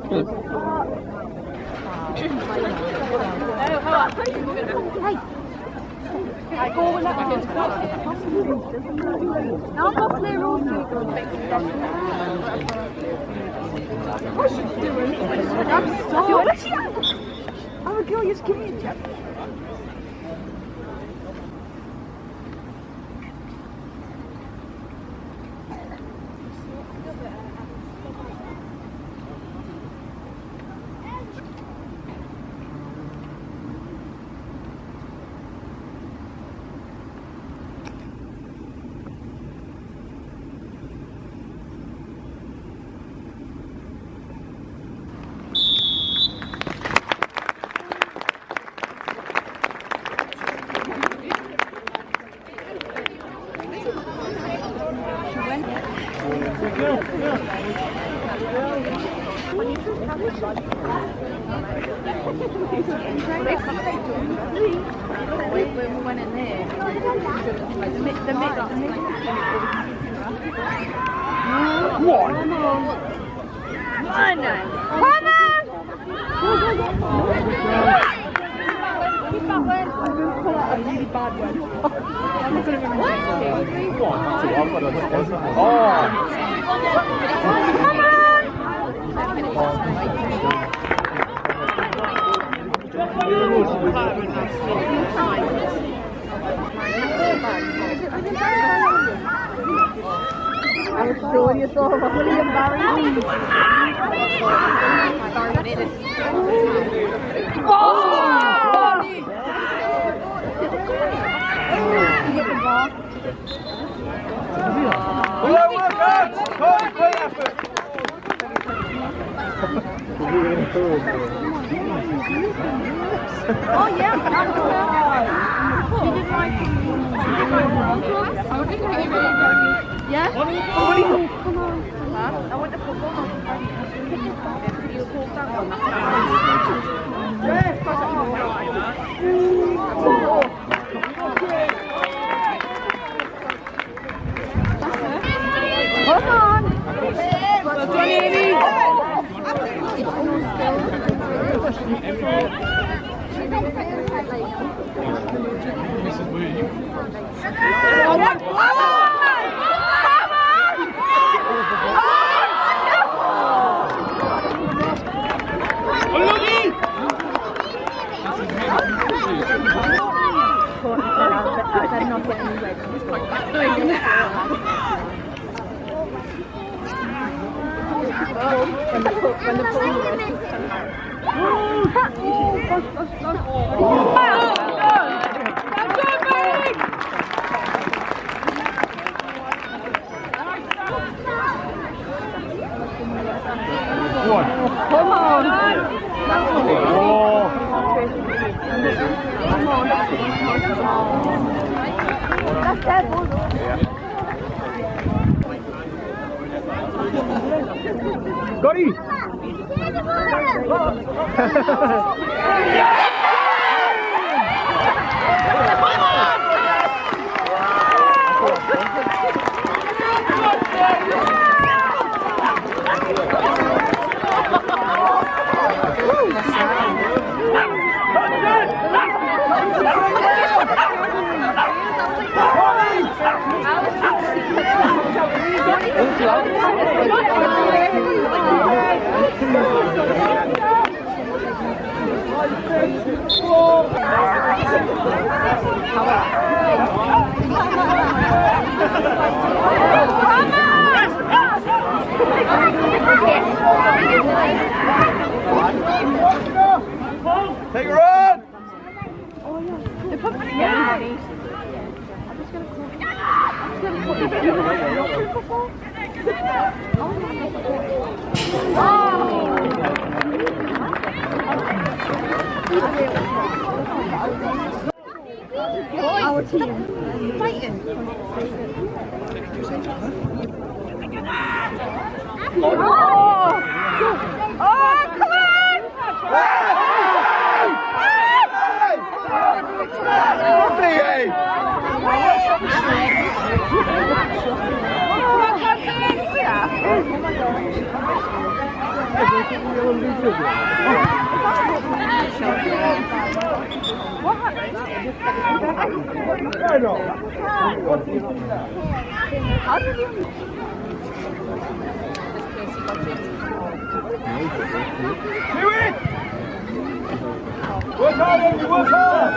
What's she doing? I'm a girl, just give me a check. Take a run! Our team fighting. Work hard, Andy, work hard!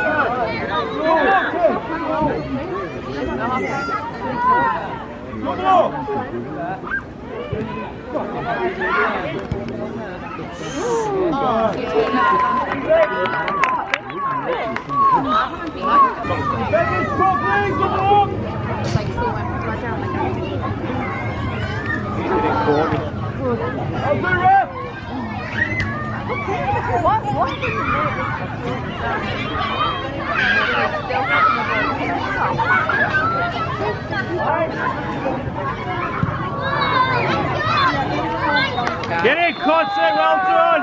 Come on! Get it, Consett, well done!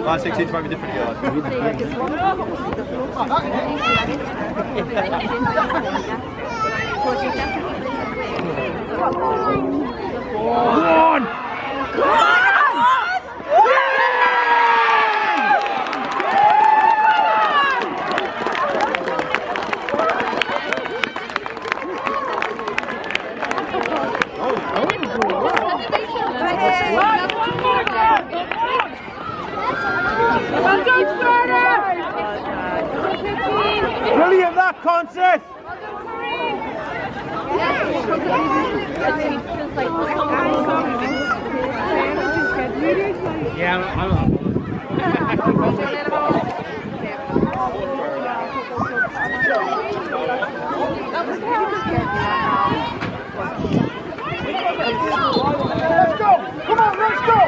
Last 16 might be different, guys. One! Brilliant that, Consett! Yeah, I'm Let's go! Come on, let's go!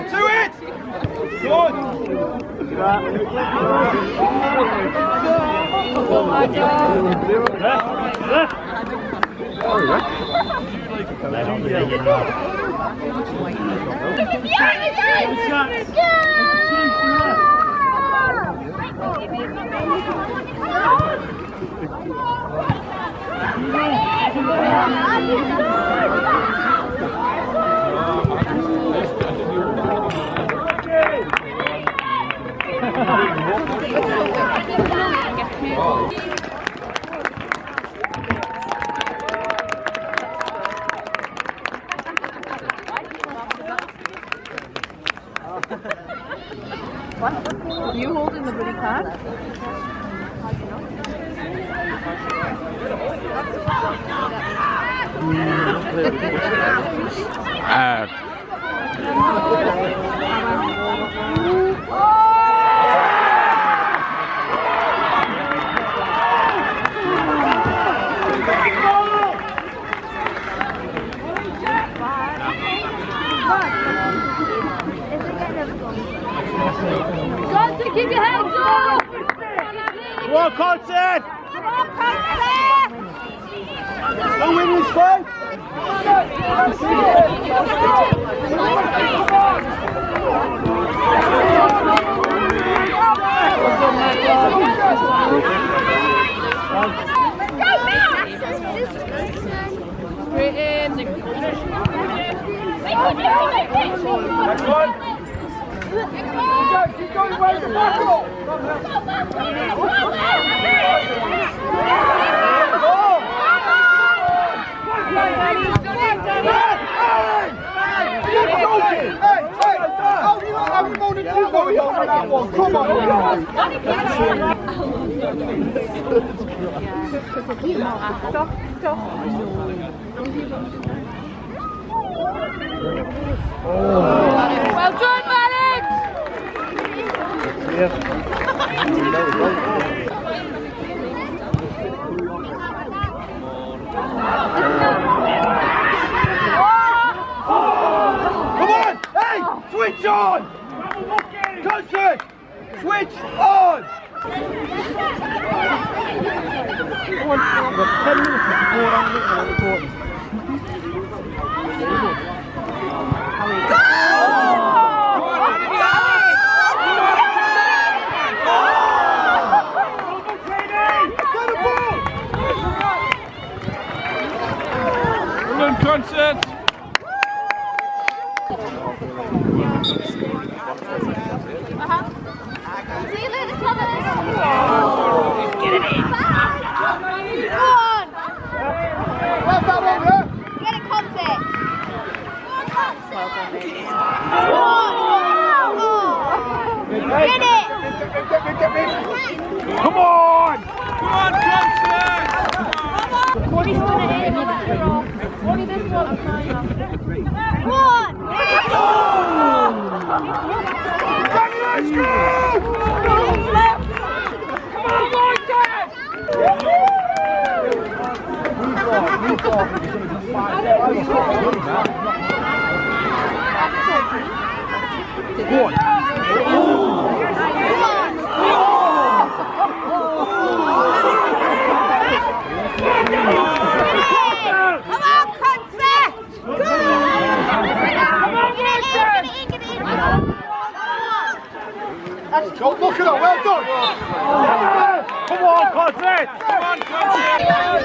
To it! Good! What? You holding the booty class? Consett, keep your hands up! Come on, Consett! Come on, Consett! The winner's fight! Straight in. Next one! Keep going away the battle! Come on! Well done, Alex! Yeah. Consett! Switch on! Consett! See you later, Thomas. Get it in. Come on. Get it, Consett. Get it. Come on! Come on, Consett! Bonnie's done it in. Bonnie, this one. Come on. Let's go! Don't look at her, well done! Come on, Consett! Come on, Consett!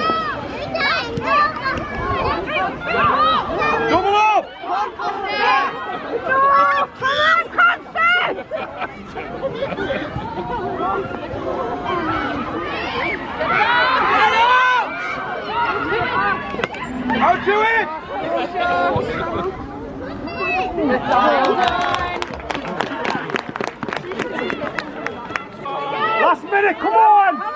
Double up! I'll do it! Last minute, come on!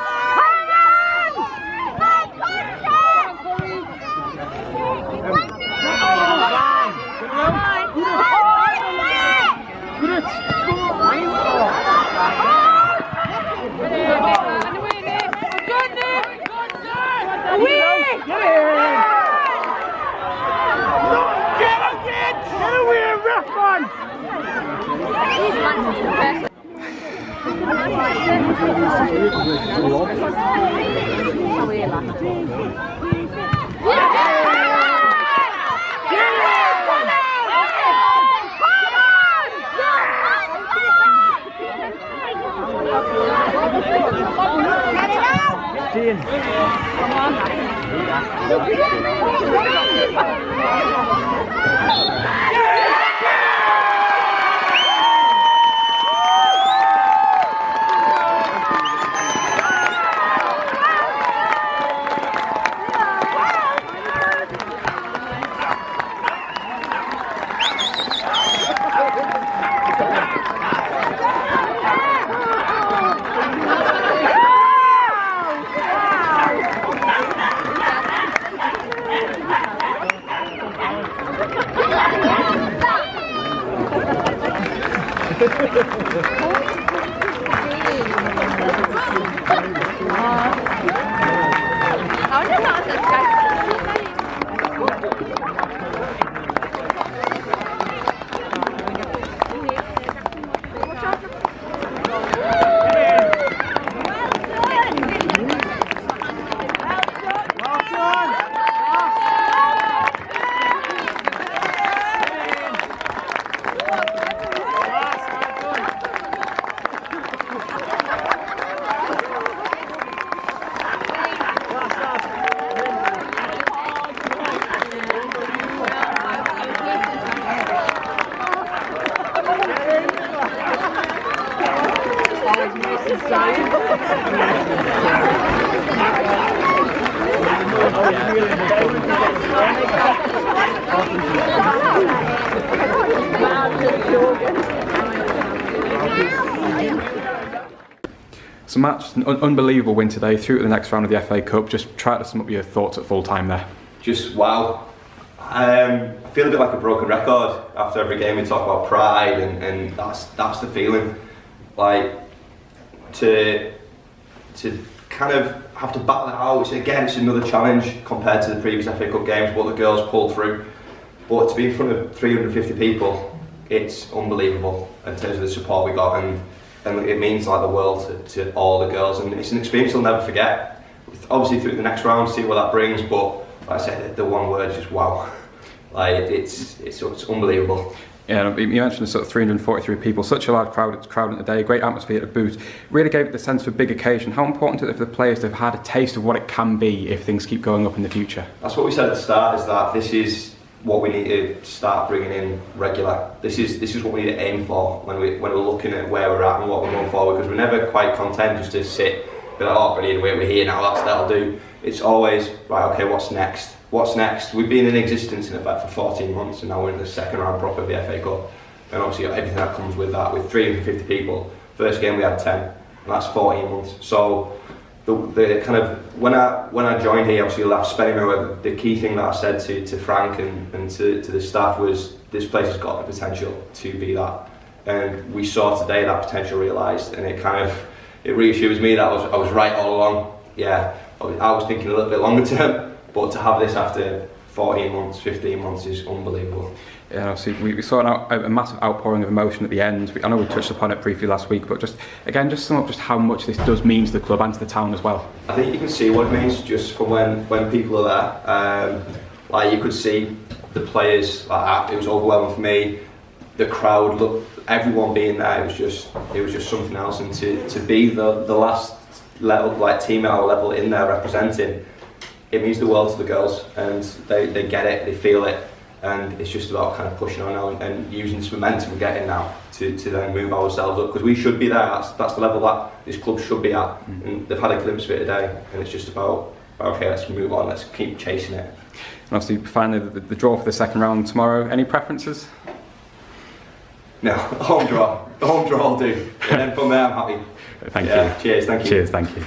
So Matt, an unbelievable win today, through to the next round of the FA Cup. Just try to sum up your thoughts at full time there. Just wow. I feel a bit like a broken record. After every game we talk about pride and that's the feeling. Like to kind of have to battle it out, which again it's another challenge compared to the previous FA Cup games, what the girls pulled through. But to be in front of 350 people it's unbelievable in terms of the support we got, and it means like the world to all the girls, and it's an experience they'll never forget. Obviously through the next round, see what that brings, but like I said, the one word is just wow. Like it's unbelievable. Yeah, you mentioned the sort of 343 people, such a large crowd in the day, great atmosphere to boot. Really gave it the sense of a big occasion. How important is it for the players to have had a taste of what it can be if things keep going up in the future? That's what we said at the start, is that this is what we need to start bringing in regular. This is what we need to aim for when we're looking at where we're at and what we're going forward, because we're never quite content just to sit, be like, oh brilliant, we're here now, that'll do. It's always, right, okay, what's next? What's next? We've been in existence in effect for 14 months, and now we're in the second round proper of the FA Cup, and obviously everything that comes with that, with 350 people. First game we had 10, and that's 14 months. So the kind of, when I joined here, obviously last Spain, the key thing that I said to Frank and to the staff was, this place has got the potential to be that, and we saw today that potential realised, and it reassures me that I was right all along. Yeah, I was thinking a little bit longer term, but to have this after 14 months, 15 months is unbelievable. Yeah, obviously we saw a massive outpouring of emotion at the end. I know we touched upon it briefly last week, but just sum up just how much this does mean to the club and to the town as well. I think you can see what it means just from when people are there. Like you could see the players, like, it was overwhelming for me. The crowd, look, everyone being there, it was just something else, and to be the last level, like team at our level in there representing, it means the world to the girls, and they get it, they feel it, and it's just about kind of pushing on now and using this momentum we're getting now to then move ourselves up, because we should be there. That's the level that this club should be at, and they've had a glimpse of it today, and it's just about, okay, let's move on, let's keep chasing it. And obviously finally the draw for the second round tomorrow. Any preferences? No, home draw will do, and then from there I'm happy. Thank you. Cheers, thank you. Cheers, thank you.